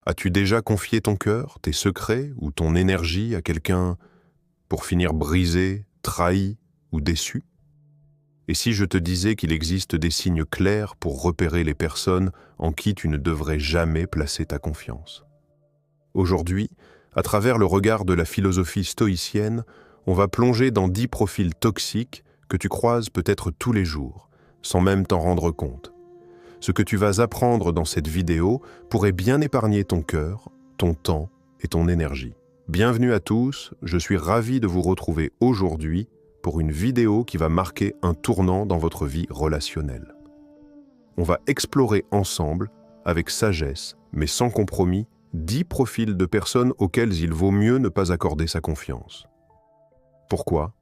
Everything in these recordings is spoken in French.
As-tu déjà confié ton cœur, tes secrets ou ton énergie à quelqu'un pour finir brisé, trahi ou déçu? Et si je te disais qu'il existe des signes clairs pour repérer les personnes en qui tu ne devrais jamais placer ta confiance? Aujourd'hui, à travers le regard de la philosophie stoïcienne, on va plonger dans 10 profils toxiques que tu croises peut-être tous les jours, sans même t'en rendre compte. Ce que tu vas apprendre dans cette vidéo pourrait bien épargner ton cœur, ton temps et ton énergie. Bienvenue à tous, je suis ravi de vous retrouver aujourd'hui pour une vidéo qui va marquer un tournant dans votre vie relationnelle. On va explorer ensemble, avec sagesse, mais sans compromis, 10 profils de personnes auxquelles il vaut mieux ne pas accorder sa confiance. Pourquoi?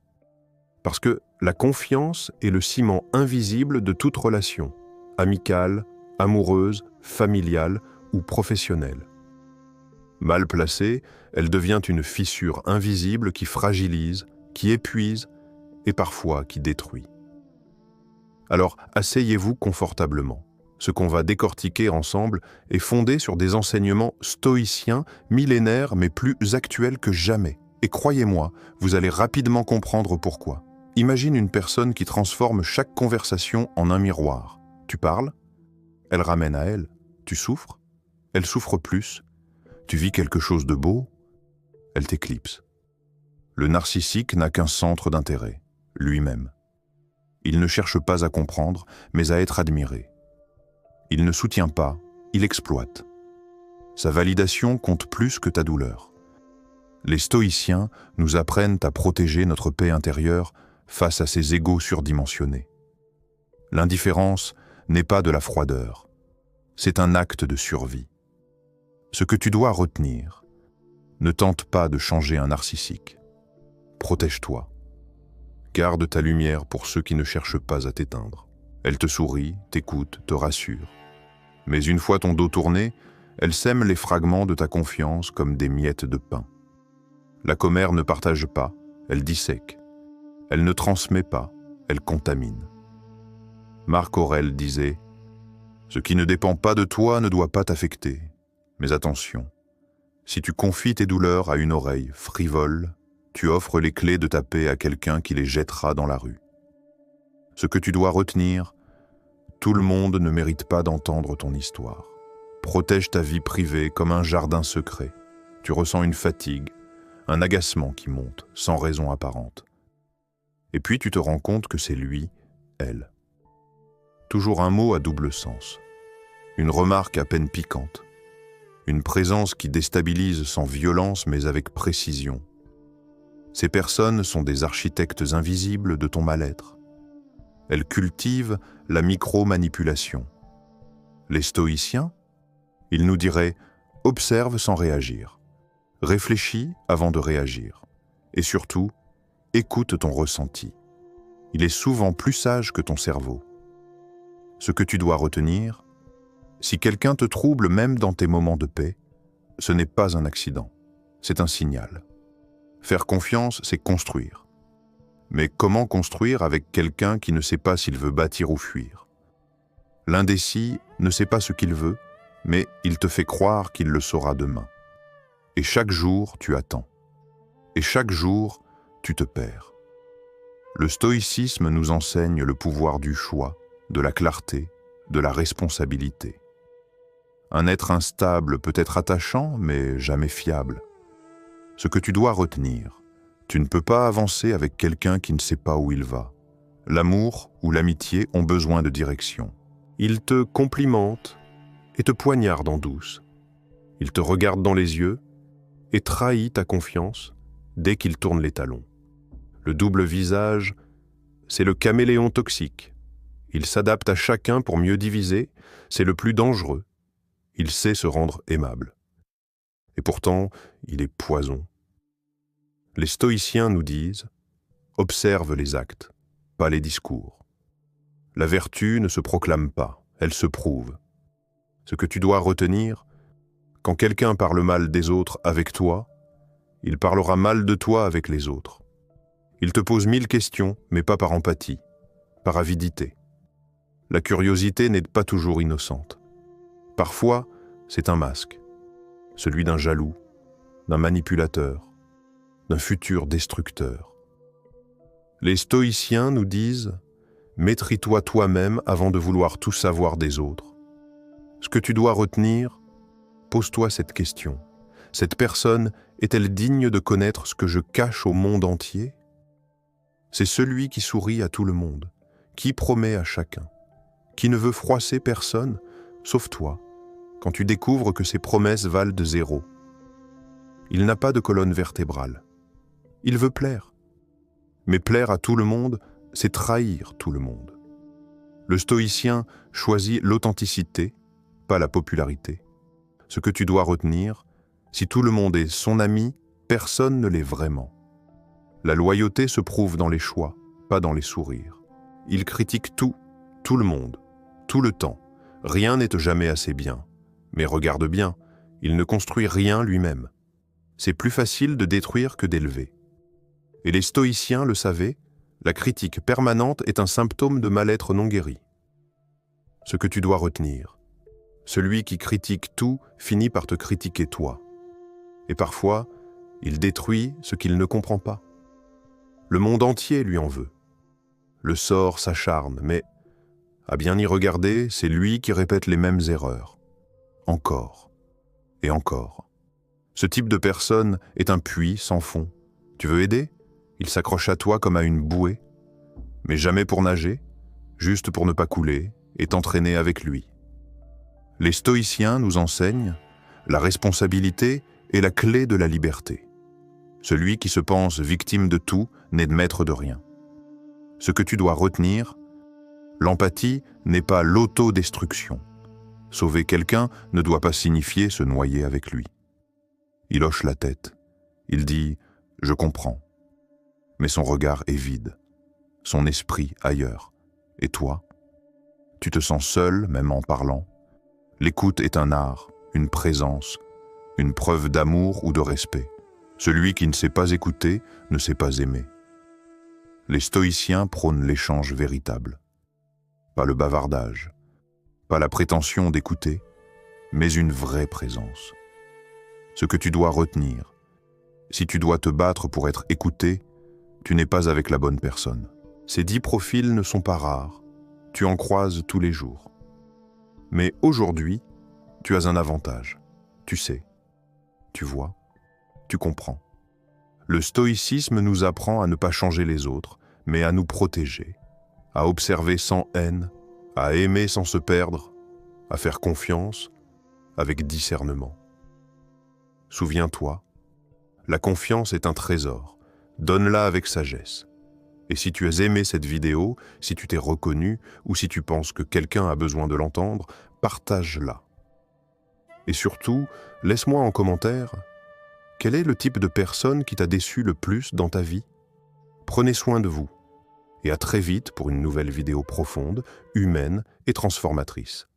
Parce que la confiance est le ciment invisible de toute relation, amicale, amoureuse, familiale ou professionnelle. Mal placée, elle devient une fissure invisible qui fragilise, qui épuise et parfois qui détruit. Alors, asseyez-vous confortablement. Ce qu'on va décortiquer ensemble est fondé sur des enseignements stoïciens, millénaires mais plus actuels que jamais. Et croyez-moi, vous allez rapidement comprendre pourquoi. Imagine une personne qui transforme chaque conversation en un miroir. Tu parles, elle ramène à elle. Tu souffres, elle souffre plus. Tu vis quelque chose de beau, elle t'éclipse. Le narcissique n'a qu'un centre d'intérêt, lui-même. Il ne cherche pas à comprendre, mais à être admiré. Il ne soutient pas, il exploite. Sa validation compte plus que ta douleur. Les stoïciens nous apprennent à protéger notre paix intérieure face à ces égos surdimensionnés. L'indifférence n'est pas de la froideur, c'est un acte de survie. Ce que tu dois retenir, ne tente pas de changer un narcissique. Protège-toi. Garde ta lumière pour ceux qui ne cherchent pas à t'éteindre. Elle te sourit, t'écoute, te rassure. Mais une fois ton dos tourné, elle sème les fragments de ta confiance comme des miettes de pain. La commère ne partage pas, elle dissèque. Elle ne transmet pas, elle contamine. Marc Aurèle disait « Ce qui ne dépend pas de toi ne doit pas t'affecter. Mais attention, si tu confies tes douleurs à une oreille frivole, tu offres les clés de ta paix à quelqu'un qui les jettera dans la rue. Ce que tu dois retenir, tout le monde ne mérite pas d'entendre ton histoire. Protège ta vie privée comme un jardin secret. Tu ressens une fatigue, un agacement qui monte, sans raison apparente. Et puis tu te rends compte que c'est lui, elle. Toujours un mot à double sens. Une remarque à peine piquante. Une présence qui déstabilise sans violence mais avec précision. Ces personnes sont des architectes invisibles de ton mal-être. Elles cultivent la micro-manipulation. Les stoïciens, ils nous diraient « observe sans réagir ». Réfléchis avant de réagir. Et surtout, écoute ton ressenti. Il est souvent plus sage que ton cerveau. Ce que tu dois retenir, si quelqu'un te trouble même dans tes moments de paix, ce n'est pas un accident, c'est un signal. Faire confiance, c'est construire. Mais comment construire avec quelqu'un qui ne sait pas s'il veut bâtir ou fuir? L'indécis ne sait pas ce qu'il veut, mais il te fait croire qu'il le saura demain. Et chaque jour, tu attends. Et chaque jour, tu te perds. Le stoïcisme nous enseigne le pouvoir du choix, de la clarté, de la responsabilité. Un être instable peut être attachant, mais jamais fiable. Ce que tu dois retenir, tu ne peux pas avancer avec quelqu'un qui ne sait pas où il va. L'amour ou l'amitié ont besoin de direction. Il te complimente et te poignarde en douce. Il te regarde dans les yeux et trahit ta confiance dès qu'il tourne les talons. Le double visage, c'est le caméléon toxique. Il s'adapte à chacun pour mieux diviser, c'est le plus dangereux. Il sait se rendre aimable. Et pourtant, il est poison. Les stoïciens nous disent « observe les actes, pas les discours ». La vertu ne se proclame pas, elle se prouve. Ce que tu dois retenir, quand quelqu'un parle mal des autres avec toi, il parlera mal de toi avec les autres. Il te pose 1000 questions, mais pas par empathie, par avidité. La curiosité n'est pas toujours innocente. Parfois, c'est un masque. celui d'un jaloux, d'un manipulateur, d'un futur destructeur. Les stoïciens nous disent « Maîtrise-toi toi-même avant de vouloir tout savoir des autres ». Ce que tu dois retenir, pose-toi cette question. Cette personne est-elle digne de connaître ce que je cache au monde entier? C'est celui qui sourit à tout le monde, qui promet à chacun, qui ne veut froisser personne, sauf toi, quand tu découvres que ses promesses valent de zéro. Il n'a pas de colonne vertébrale. Il veut plaire. Mais plaire à tout le monde, c'est trahir tout le monde. Le stoïcien choisit l'authenticité, pas la popularité. Ce que tu dois retenir, si tout le monde est son ami, personne ne l'est vraiment. La loyauté se prouve dans les choix, pas dans les sourires. Il critique tout le monde, tout le temps. Rien n'est jamais assez bien. Mais regarde bien, il ne construit rien lui-même. C'est plus facile de détruire que d'élever. Et les stoïciens le savaient, la critique permanente est un symptôme de mal-être non guéri. Ce que tu dois retenir, celui qui critique tout finit par te critiquer toi. Et parfois, il détruit ce qu'il ne comprend pas. Le monde entier lui en veut. Le sort s'acharne, mais à bien y regarder, c'est lui qui répète les mêmes erreurs. Encore et encore. Ce type de personne est un puits sans fond. Tu veux aider? Il s'accroche à toi comme à une bouée, mais jamais pour nager, juste pour ne pas couler et t'entraîner avec lui. Les stoïciens nous enseignent la responsabilité est la clé de la liberté. Celui qui se pense victime de tout n'est maître de rien. Ce que tu dois retenir, l'empathie n'est pas l'autodestruction. Sauver quelqu'un ne doit pas signifier se noyer avec lui. Il hoche la tête. Il dit « je comprends ». Mais son regard est vide, son esprit ailleurs. Et toi? Tu te sens seul, même en parlant. L'écoute est un art, une présence, une preuve d'amour ou de respect. Celui qui ne sait pas écouter ne sait pas aimer. Les stoïciens prônent l'échange véritable. Pas le bavardage, pas la prétention d'écouter, mais une vraie présence. Ce que tu dois retenir, si tu dois te battre pour être écouté, tu n'es pas avec la bonne personne. Ces 10 profils ne sont pas rares, tu en croises tous les jours. Mais aujourd'hui, tu as un avantage. Tu sais, tu vois, tu comprends. Le stoïcisme nous apprend à ne pas changer les autres, mais à nous protéger, à observer sans haine, à aimer sans se perdre, à faire confiance avec discernement. Souviens-toi, la confiance est un trésor, donne-la avec sagesse. Et si tu as aimé cette vidéo, si tu t'es reconnu ou si tu penses que quelqu'un a besoin de l'entendre, partage-la. Et surtout, laisse-moi en commentaire, quel est le type de personne qui t'a déçu le plus dans ta vie? Prenez soin de vous et à très vite pour une nouvelle vidéo profonde, humaine et transformatrice.